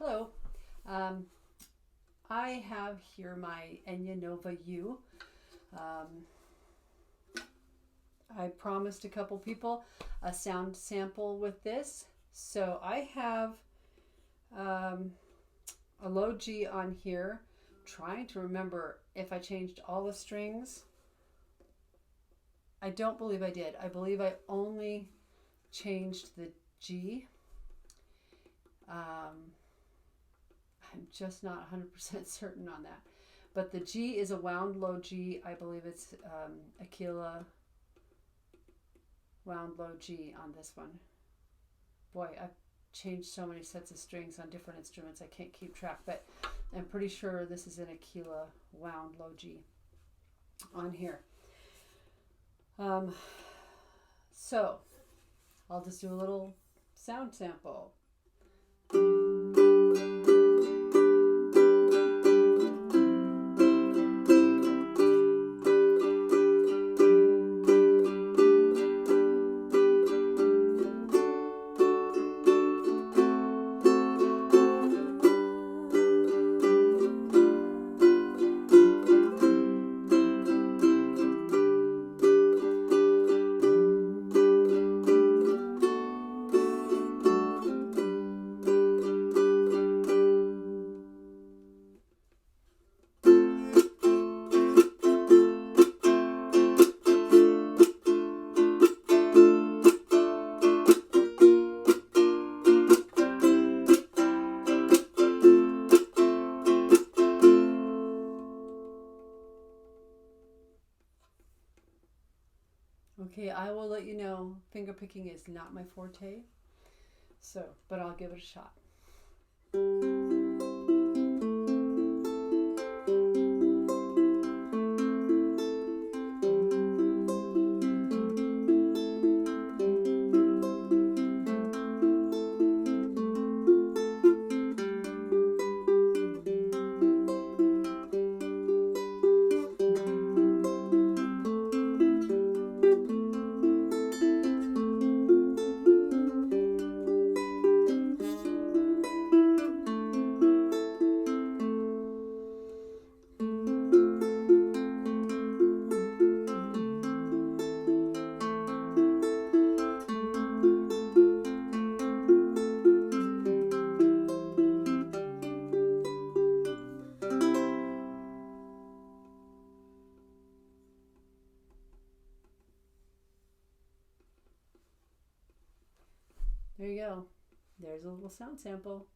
Hello. Um, I have here my Enya Nova U. Um, I promised a couple people a sound sample with this. So I have um, a low G on here. Trying to remember if I changed all the strings. I don't believe I did. I believe I only changed the G. I'm just not 100% certain on that. But the G is a wound low G. I believe it's Aquila wound low G on this one. Boy, I've changed so many sets of strings on different instruments I can't keep track, but I'm pretty sure this is an Aquila wound low G on here. So I'll just do a little sound sample. Okay, I will let you know finger picking is not my forte, but I'll give it a shot. There you go. There's a little sound sample.